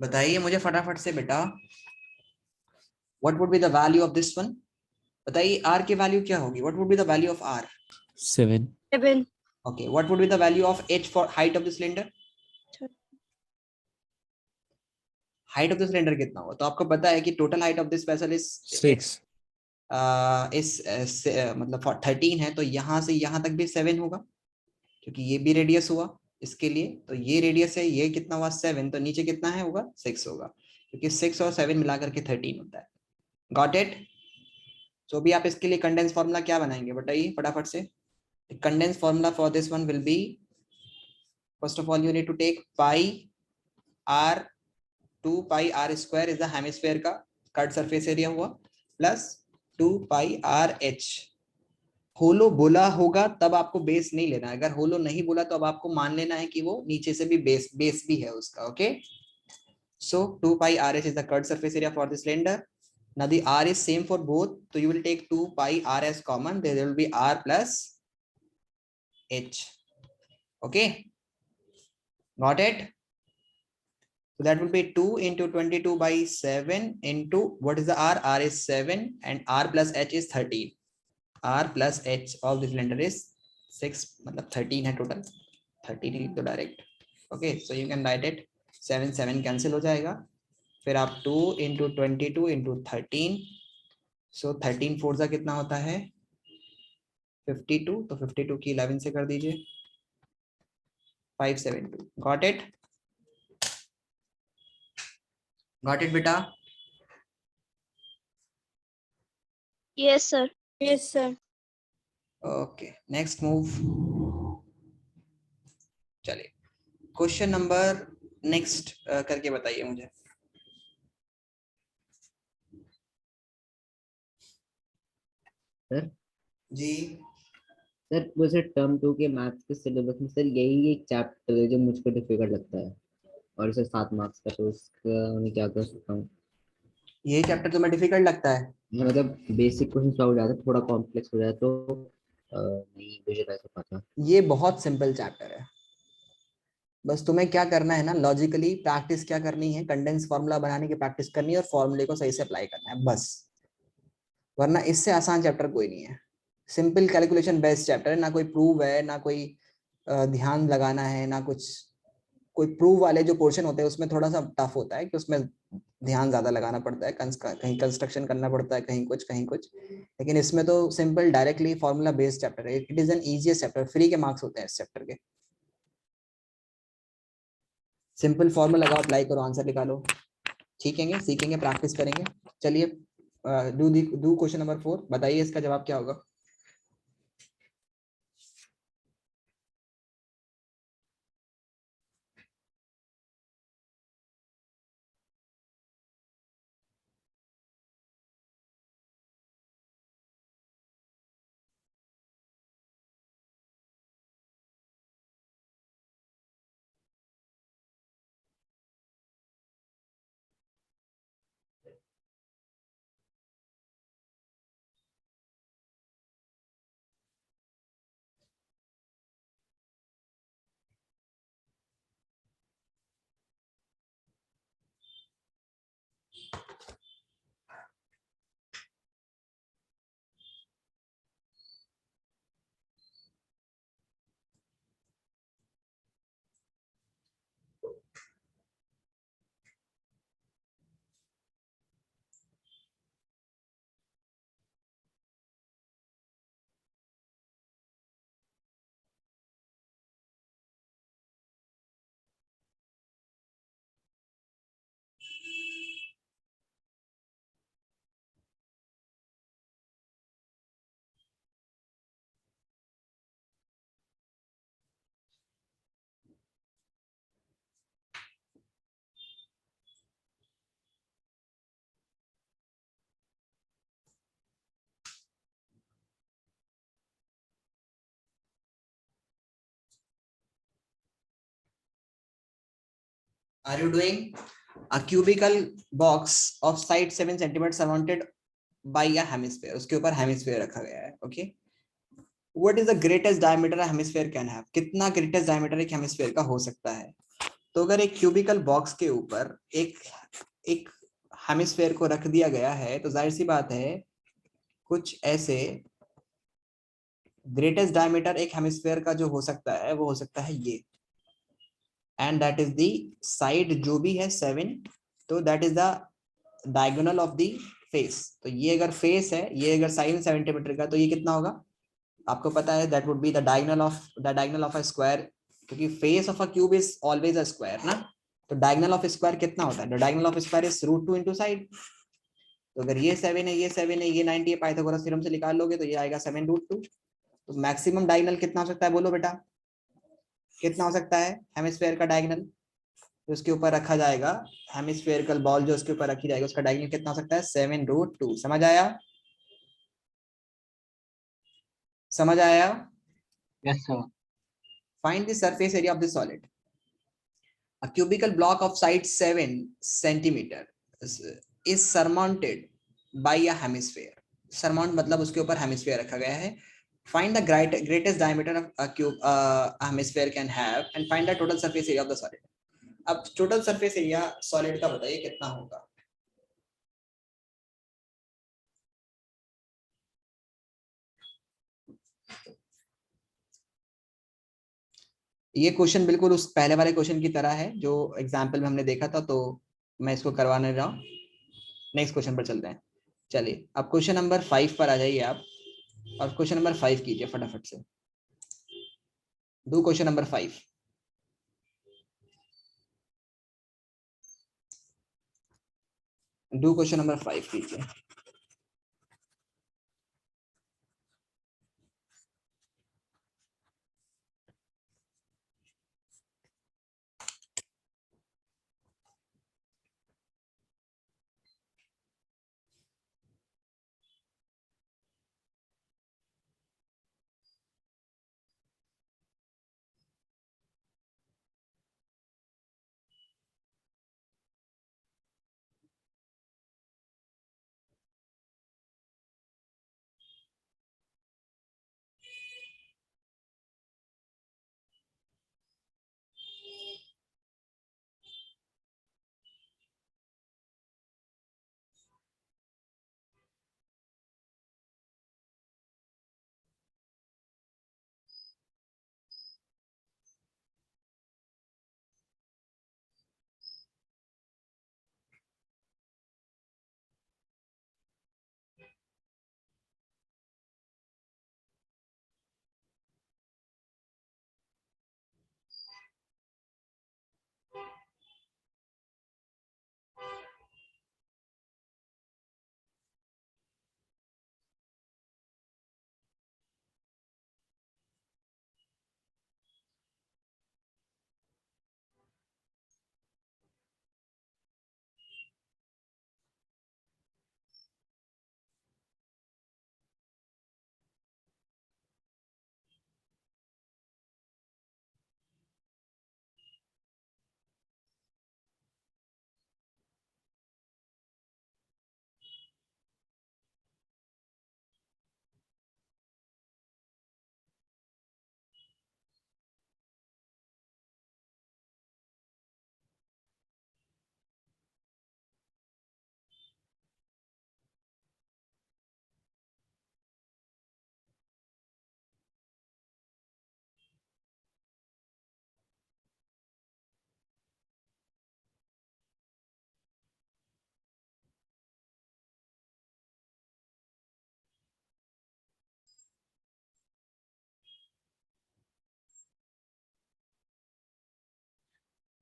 बताइए मुझे फटाफट से बेटा. What would be the value of this one? बताइए R की value क्या होगी? What would be the value of R? 7. 7. Okay, what would be the value of H for height of the cylinder? Height of the cylinder कितना होगा? तो आपको पता है कि total height of this vessel is 6. मतलब 13 है, तो यहाँ से यहाँ तक भी 7 होगा, क्योंकि ये भी रेडियस हुआ इसके लिए, तो ये रेडियस है, ये कितना हुआ 7, तो नीचे कितना है होगा 6 होगा, क्योंकि 6 और 7 मिलाकर के 13 होता है. Got it? तो भी आप इसके लिए कंडेंस फॉर्मूला क्या बनाएंगे बताइए फटाफट से. Condense formula for this one will be, first of all you need to take pi R, 2 pi R square is the hemisphere का कट सरफेस एरिया हुआ, plus 2 pi R H. Hollow बोला होगा तब आपको बेस नहीं लेना है, अगर होलो नहीं बोला तो अब आपको मान लेना है कि वो नीचे से भी बेस भी है उसका. Okay, so 2 pi R H is the cut surface area for the cylinder. Now the R is same for both, so you will take 2 pi R as common. There will be R plus H. Okay, got it? So that will be 2 into 22 by 7 into what is the R? R is 7 and R plus H is 13. R plus H of the cylinder is 6, मतलब 13 है total. 13 लिख दो direct. Okay, so you can write it. 7 7 cancel हो जाएगा. फिर आप 2 into 22 into 13. सो 13 four जा कितना होता है 52, तो 52 की 11 से कर दीजिए 572. Got it? गॉट इट बेटा? Yes, sir. Yes, sir. Okay, next move. चलिए क्वेश्चन नंबर नेक्स्ट करके बताइए मुझे। सर जी सर वो सर टर्म 2 के मैथ्स के सिलेबस में सर यही एक चैप्टर है जो मुझको डिफिकल्ट लगता है, और इसे 7 मार्क्स का, तो उसका मैं क्या कर सकता हूँ? ये चैप्टर तुम्हें डिफिकल्ट लगता है? मतलब बेसिक क्वेश्चन सॉल्व हो जाता है, थोड़ा कॉम्प्लेक्स हो जाए तो नहीं विजुअलाइज हो पाता। ये बहुत सिंपल चैप्टर है। बस तुम्हें क्या करना है ना, लॉजिकली प्रैक्टिस क्या करनी है, कंडेंस फॉर्मूला बनाने की प्रैक्टिस करनी है और फॉर्मूले को सही से अप्लाई करना है बस। वरना इससे आसान चैप्टर कोई नहीं है। सिंपल कैलकुलेशन बेस्ड चैप्टर है, ना कोई प्रूव है, ना कोई ध्यान लगाना है, ना कुछ। कोई प्रूव वाले जो पोर्शन होते हैं उसमें थोड़ा सा टफ होता है कि उसमें ध्यान ज्यादा लगाना पड़ता है, कहीं कंस्ट्रक्शन करना पड़ता है, कहीं कुछ। लेकिन इसमें तो simple directly formula based chapter है। It is an easiest chapter, free के मार्क्स होते हैं इस चैप्टर के। सिंपल फॉर्मूला लगाओ, अप्लाई करो, आंसर निकालो। सीखेंगे सीखेंगे, प्रैक्टिस करेंगे। चलिए डू क्वेश्चन नंबर 4, बताइए इसका जवाब क्या होगा। Are you doing? A cubical box of side 7 centimeters surrounded by a hemisphere. उसके ऊपर hemisphere रखा गया है. Okay. What is the greatest diameter a hemisphere can have? कितना greatest diameter एक hemisphere का हो सकता है? तो अगर एक cubical box के ऊपर एक hemisphere को रख दिया गया है, तो जाहिर सी बात है कुछ ऐसे greatest diameter एक hemisphere का जो हो सकता है वो हो सकता है ये, and that is the side जो भी है 7, तो that is the diagonal of the face. तो ये अगर face है, ये अगर 7 सेंटीमीटर का, तो ये कितना होगा आपको पता है, that would be the diagonal of a square, क्योंकि face of a cube is always a square ना। तो diagonal of a square कितना होता है? The diagonal of a square is √2 into side। तो अगर ये 7 है, ये 7 है, ये 90 है, पाइथागोरस थ्योरम से निकाल लोगे तो ये आएगा 7√2। तो मैक्सिमम डायगोनल कितना हो सकता है, बोलो बेटा कितना हो सकता है हेमिस्फेयर का डायगोनल? उसके ऊपर रखा जाएगा हेमिस्फेरिकल बॉल, जो उसके ऊपर रखी जाएगी उसका डायगोनल कितना हो सकता है? 7√2। समझ आया? समझ आया? Yes, sir. Find the surface area of the solid. A cubical block of side 7 centimeter is surmounted by a hemisphere. Surmount मतलब उसके ऊपर hemisphere रखा गया है. Find the greatest diameter of a cube a hemisphere can have and find the total surface area of the solid. अब total surface area solid का बताइए कितना होगा? ये क्वेश्चन बिल्कुल उस पहले वाले क्वेश्चन की तरह है जो एग्जाम्पल में हमने देखा था, तो मैं इसको करवाने जा रहा हूँ। नेक्स्ट क्वेश्चन पर चलते हैं। चलिए अब क्वेश्चन नंबर 5 पर आ जाइए आप, और क्वेश्चन नंबर 5 कीजिए फटाफट से। Do question number 5। Do question number 5 कीजिए।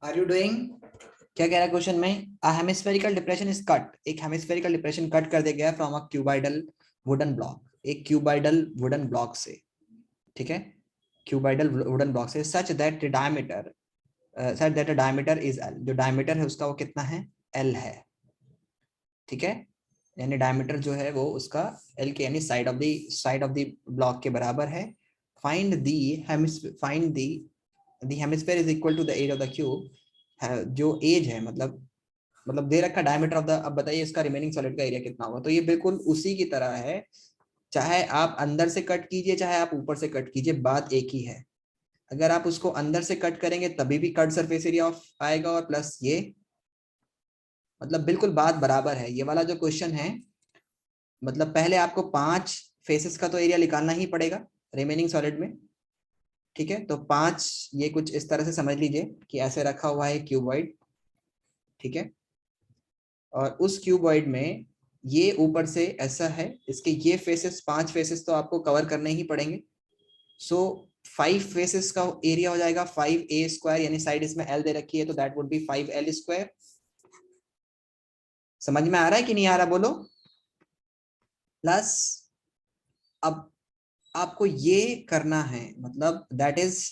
Are you doing? क्या कह रहा है क्वेश्चन में? A hemispherical depression is cut, एक हेमिस्फेरिकल डिप्रेशन कट कर दिया गया from a cuboidal wooden block, एक क्यूबाइडल वुडन ब्लॉक से, ठीक है, क्यूबाइडल वुडन ब्लॉक से, such that diameter diameter is L, जो डायमीटर है उसका वो कितना है? एल है, ठीक है, यानी डायमीटर जो है वो उसका एल के यानी साइड ऑफ द ब्लॉक के बराबर है। Find the hemisphere is equal to the edge of the cube, जो एज है मतलब दे रखा डायमीटर ऑफ द, अब बताइए इसका रिमेनिंग सॉलिड का एरिया कितना होगा? तो ये बिल्कुल उसी की तरह है, चाहे आप अंदर से कट कीजिए चाहे आप ऊपर से कट कीजिए, बात एक ही है। अगर आप उसको अंदर से कट करेंगे तभी भी कट सरफेस एरिया ऑफ आएगा, और प्लस ये, मतलब बिल्कुल बात बराबर है। ये वाला जो क्वेश्चन है, मतलब पहले आपको 5 फेसेस का तो एरिया निकालना ही पड़ेगा रिमेनिंग सॉलिड में, ठीक है। तो 5, ये कुछ इस तरह से समझ लीजिए कि ऐसे रखा हुआ है क्यूबॉइड, ठीक है, और उस क्यूबॉइड में ये ऊपर से ऐसा है, इसके ये फेसेस 5 फेसेस तो आपको कवर करने ही पड़ेंगे। सो 5 फेसेस का एरिया हो जाएगा 5a², यानी साइड इसमें l दे रखी है तो दैट वुड बी 5l²। समझ में आ रहा है कि नहीं आ रहा? बोलो। प्लस अब आपको ये करना है, मतलब दैट इज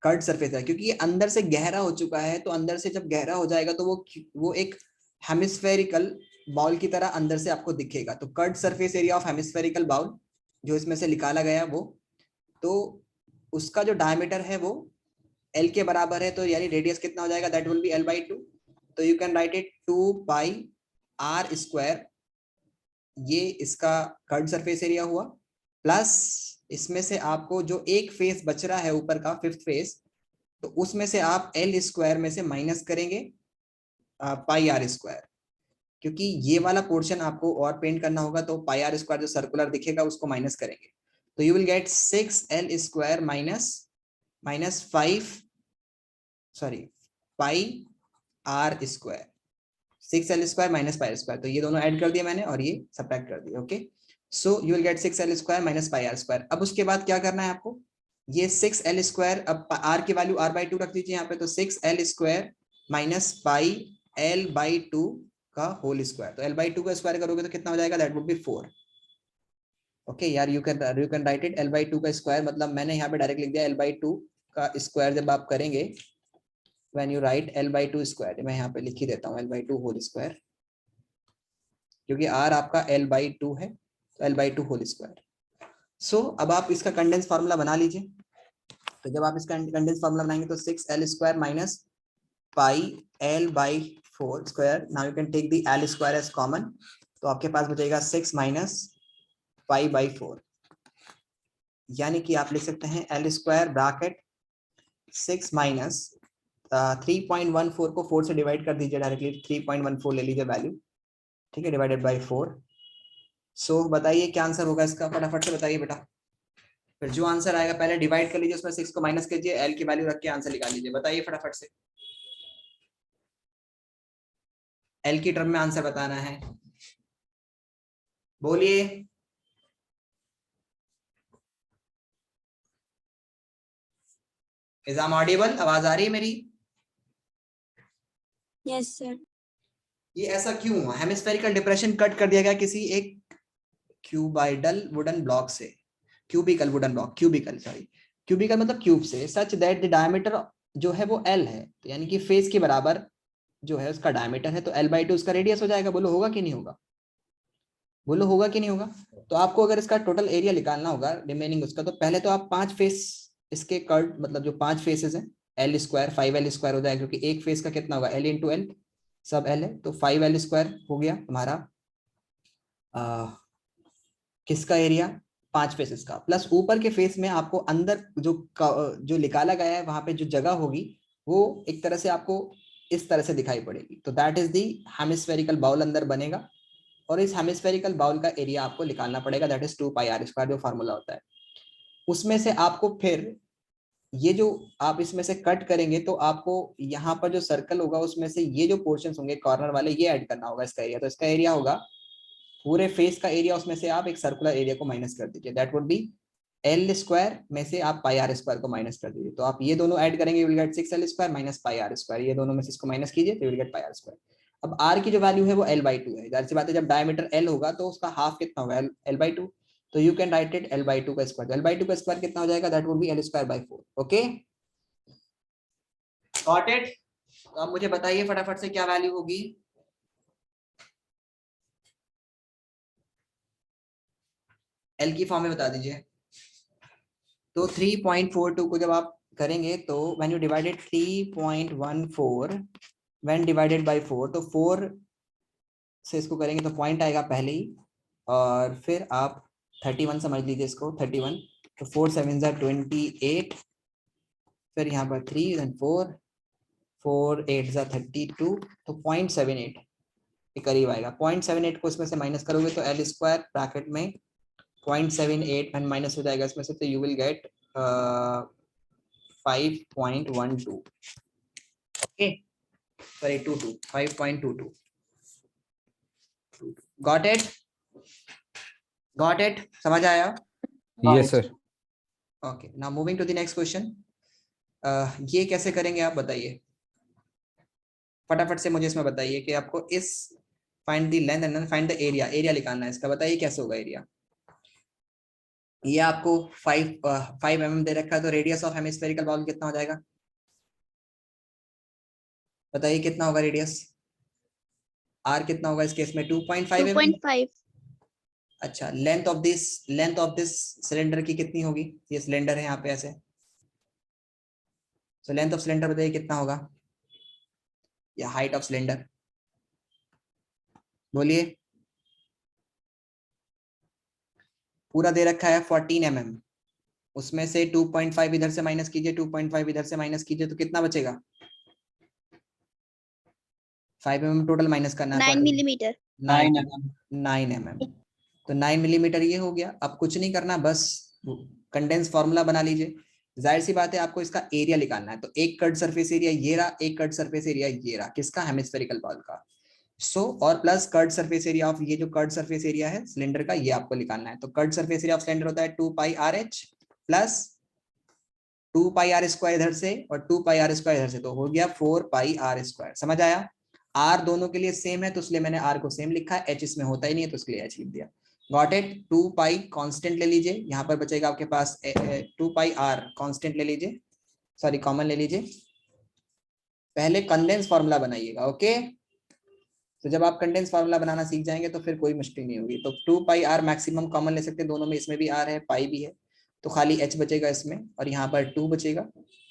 कर्ड सरफेस है, क्योंकि ये अंदर से गहरा हो चुका है, तो अंदर से जब गहरा हो जाएगा तो वो एक हेमिस्फेरिकल बाउल की तरह अंदर से आपको दिखेगा। तो curd surface area of hemispherical bowl जो इसमें से निकाला गया वो, तो उसका जो डायमीटर है वो एल के बराबर है, तो यानी रेडियस कितना हो जाएगा? That will be l/2। तो you can write it 2πr², ये इसका कर्ड सरफेस एरिया हुआ, प्लस इसमें से आपको जो एक फेस बच रहा है ऊपर का 5th फेस, तो उसमें से आप l² में से माइनस करेंगे πr², क्योंकि ये वाला पोर्शन आपको और पेंट करना होगा, तो πr² जो सर्कुलर दिखेगा उसको माइनस करेंगे, तो you will gate 6l² minus 5r², 6l² minus πr², तो ये दोनों ऐड कर दिया मैंने और ये सब्ट्रैक्ट कर दिया। Okay, so you will gate 6l² minus πr²। अब उसके बाद क्या करना है आपको? ये 6l², अब r की वैल्यू r/2 रख दीजिए यहाँ पे, तो 6l² माइनस πl/2 का होल स्क्वायर। तो L/2 का स्क्वायर करोगे तो कितना हो जाएगा, दैट वुड बी 4। ओके यार, you can write it L/2 का स्क्वायर, मतलब मैंने यहाँ पे डायरेक्ट लिख दिया L/2 का स्क्वायर। जब आप करेंगे when you right L/2 square, मैं यहाँ पे लिख ही देता हूँ L/2 होल स्क्वायर, क्योंकि R आपका L/2 है, तो L/2 होल स्क्वायर। सो अब आप इसका कंडेंस फार्मूला बना लीजिए। तो जब आप इसका कंडेंस फार्मूला बनाएंगे तो 6L square minus pi L/4 square. Now you can take the L square as common, तो आपके पास बचेगा 6 माइनस पाई/4, यानी कि आप लिख सकते हैं L स्क्वायर ब्रैकेट 6 माइनस 3.14 को 4 से डिवाइड कर दीजिए डायरेक्टली, 3.14 ले लीजिए वैल्यू, ठीक है, डिवाइडेड बाय 4। सो बताइए क्या आंसर होगा इसका, फटाफट से बताइए बेटा। फिर जो आंसर आएगा पहले डिवाइड कर लीजिए, उसमें 6 को माइनस कीजिए, L की वैल्यू रख के आंसर निकाल लीजिए। बताइए फटाफट से, L की टर्म में आंसर बताना है, बोलिए। इज एम ऑडिबल, आवाज आ रही है मेरी? Yes sir. ये ऐसा क्यों हुआ? हेमिस्फेरिकल डिप्रेशन कट कर दिया गया किसी एक क्यूबाइडल वुडन ब्लॉक से, cubical wooden block, cubical sorry, cubical मतलब क्यूब से, सच दैट द डायमीटर जो है वो L है, तो यानी कि फेस के बराबर जो है उसका डायमीटर है, तो L/2 उसका रेडियस हो जाएगा। बोलो होगा कि नहीं होगा, बोलो होगा कि नहीं होगा। तो आपको अगर इसका टोटल एरिया निकालना होगा रिमेनिंग उसका, तो पहले तो आप 5 फेस इसके कर्व, मतलब जो 5 फेसेस हैं, L स्क्वायर 5L स्क्वायर हो जाएगा, क्योंकि एक फेस का कितना होगा, L इंटू L, सब L है, तो 5L स्क्वायर हो गया हमारा किसका एरिया, 5 फेसेस का, प्लस ऊपर के फेस में आपको अंदर जो निकाला गया है वहां पे जो जगह होगी वो एक तरह से आपको इस तरह से दिखाई पड़ेगी, तो that is the hemispherical bowl अंदर बनेगा, और इस हेमिस्फेरिकल बाउल का एरिया आपको निकालना पड़ेगा, दैट इज 2πr² जो फार्मूला होता है। उसमें से आपको फिर ये जो आप इसमें से कट करेंगे तो आपको यहाँ पर जो सर्कल होगा उसमें से ये जो पोर्शन होंगे कॉर्नर वाले, ये ऐड करना होगा इसका एरिया। तो इसका एरिया होगा पूरे फेस का एरिया, उसमें से आप एक सर्कुलर एरिया को माइनस कर दीजिए, that would B L square में से आप πr² को माइनस कर दीजिए, तो आप ये दोनों ऐड करेंगे, you will gate 6L square minus πr², ये दोनों में से इसको माइनस कीजिए तो यू विल गेट πr²। अब R की जो वैल्यू है वो L/2 है, जाहिर सी बात है जब डायमीटर L होगा तो उसका हाफ कितना होगा, L/2, तो you can write it L/2 का स्क्वायर। L/2 का स्क्वायर कितना हो जाएगा, that would B L²/4। Okay, got it. तो अब मुझे बताइए फटाफट से क्या वैल्यू होगी, L की फॉर्म में बता दीजिए। तो 3.42 को जब आप करेंगे तो when you divided 3.14 when divided by 4, तो 4 से इसको करेंगे तो पॉइंट आएगा पहले ही, और फिर आप 31 समझ लीजिए इसको, 31, तो 4 7 28, फिर यहाँ पर 3 then 4 4 8 32, तो 0.78 के करीब आएगा। 0.78 को इसमें से माइनस करोगे तो L स्क्वायर ब्रैकेट में 0.78 एंड माइनस हो जाएगा इसमें से, तो you will get 5.12। Okay sorry 22, 5.22। Got it, got it, समझ आया? Yes, sir. Okay, now moving to the next question. ये कैसे करेंगे आप बताइए फटाफट से, मुझे इसमें बताइए कि आपको इस find the length and find the area, area निकालना है इसका। बताइए कैसे होगा एरिया। ये आपको 5 mm दे रखा है, तो रेडियस ऑफ हेमिस्फेरिकल बाउल कितना हो जाएगा, बताइए कितना होगा रेडियस, R कितना होगा इस केस में, 2.5 mm। 2.5। अच्छा, लेंथ ऑफ दिस सिलेंडर की कितनी होगी, ये सिलेंडर है यहाँ पे ऐसे, सो लेंथ ऑफ सिलेंडर बताइए कितना होगा, या हाइट ऑफ सिलेंडर, बोलिए। पूरा दे रखा है 14 mm, उसमें से 2.5 इधर से माइनस कीजिए, 2.5 इधर से माइनस कीजिए, तो कितना बचेगा, 5 mm टोटल माइनस करना है, 9 मिलीमीटर। 9 mm, तो 9 मिलीमीटर ये हो गया। अब कुछ नहीं करना, बस कंडेंस फार्मूला बना लीजिए। जाहिर सी बात है आपको इसका एरिया निकालना है, तो एक कर्ड सरफेस एरिया ये रहा, एक कर्ड सरफेस एरिया ये रहा, किसका, हेमिस्फेरिकल बाउल का। सो और plus curd surface area of ये जो कर्ड सरफेस एरिया है सिलेंडर का, ये आपको निकालना है। तो curd surface area of cylinder होता है 2πRH प्लस 2πr² इधर से और 2πr² इधर से, तो हो गया 4πr²। समझ आया? आर दोनों के लिए सेम है तो इसलिए मैंने आर को सेम लिखा है, एच इसमें होता ही नहीं है तो इसके लिए एच लिख दिया। Got it. 2 पाई कांस्टेंट ले लीजिए, यहाँ पर बचेगा आपके पास 2 पाई आर कांस्टेंट ले लीजिए, सॉरी कॉमन ले लीजिए। पहले कंडेंस फार्मूला बनाइएगा, ओके। तो जब आप कंडेंस फार्मूला बनाना सीख जाएंगे तो फिर कोई मुश्किल नहीं होगी। तो 2 पाई आर मैक्सिमम कॉमन ले सकते हैं दोनों में, इसमें भी आर है पाई भी है, तो खाली एच बचेगा इसमें और यहाँ पर 2 बचेगा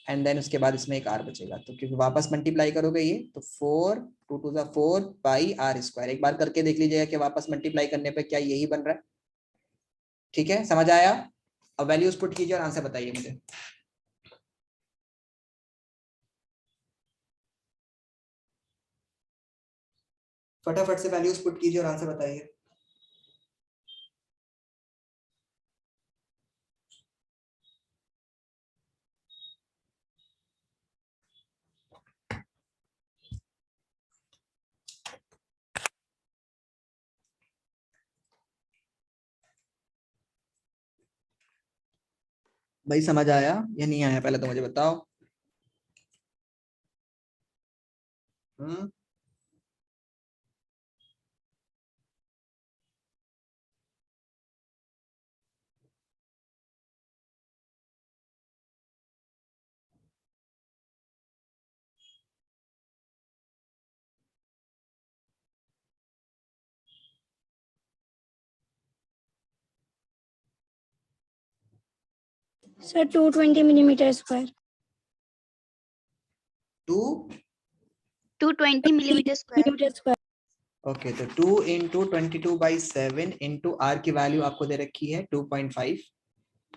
एंड देन उसके बाद इसमें एक आर बचेगा। तो क्योंकि वापस मल्टीप्लाई करोगे ये तो 4 2 2 4 पाई आर स्क्वायर। एक बार करके देख लीजिएगा कि वापस मल्टीप्लाई करने पे क्या यही बन रहा है। ठीक है, समझ आया? अब वैल्यूज पुट कीजिए और आंसर बताइए मुझे। फटाफट से वैल्यूज पुट कीजिए और आंसर बताइए। भाई समझ आया या नहीं आया पहले तो मुझे बताओ। Sir 220 millimeter square. 220 millimeter square. Okay तो 2 इंटू 22/7 इंटू आर की वैल्यू आपको दे रखी है 2.5।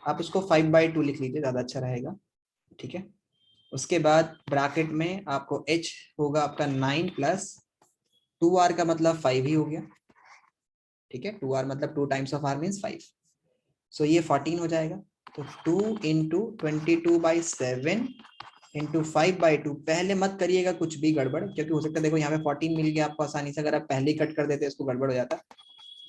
आप उसको 5/2 लिख लीजिए, ज्यादा अच्छा रहेगा। ठीक है, उसके बाद ब्रैकेट में आपको h होगा आपका 9 प्लस 2r का मतलब 5 ही हो गया। ठीक है, 2r मतलब 2 टाइम्स ऑफ r मीन्स 5, सो ये 14 हो जाएगा। तो 2 इंटू 22/7 इंटू 5/2। पहले मत करिएगा कुछ भी गड़बड़, क्योंकि हो सकता है देखो यहाँ पे 14 मिल गया आपको आसानी से, अगर आप पहले ही कट कर देते इसको गड़बड़ हो जाता।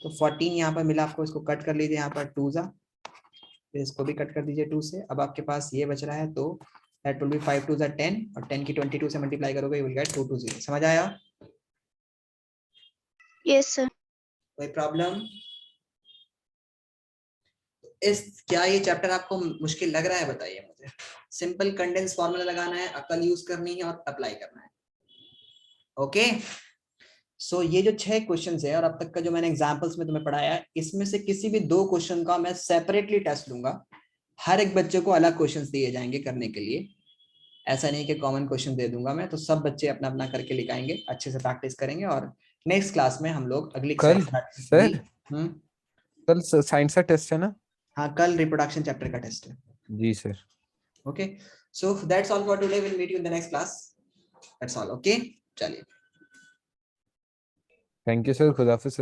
तो 14 यहाँ पर मिला आपको, इसको कट कर लीजिए, यहाँ पर 2 जा, फिर इसको भी कट कर दीजिए 2 से। अब आपके पास ये बच रहा है, तो दैट विल बी 5 2 10 और 10 की 22 से मल्टीप्लाई करोगे यू विल गेट 220। समझ आया? Yes sir. कोई प्रॉब्लम? इस क्या ये चैप्टर आपको मुश्किल लग रहा है बताइए मुझे। सिंपल कंडेंस फार्मूला लगाना है, अकल यूज करनी है और अप्लाई करना है। ओके सो ये जो 6 क्वेश्चंस है और अब तक का जो मैंने एग्जांपल्स में तुम्हें पढ़ाया है, इसमें से किसी भी 2 क्वेश्चन का मैं सेपरेटली टेस्ट लूंगा। हर एक बच्चे को अलग क्वेश्चंस दिए जाएंगे करने के लिए, ऐसा नहीं कि कॉमन क्वेश्चन दे दूंगा मैं। तो सब बच्चे अपना अपना करके लिखाएंगे, अच्छे से प्रैक्टिस करेंगे और नेक्स्ट क्लास में हम लोग अगली कल सर, कल साइंस का टेस्ट है ना? हाँ कल रिप्रोडक्शन चैप्टर का टेस्ट है जी sir. Okay so that's all for today, will meet you in the next class. That's all. Okay चलिए, थैंक यू सर, खुदा हाफिज़।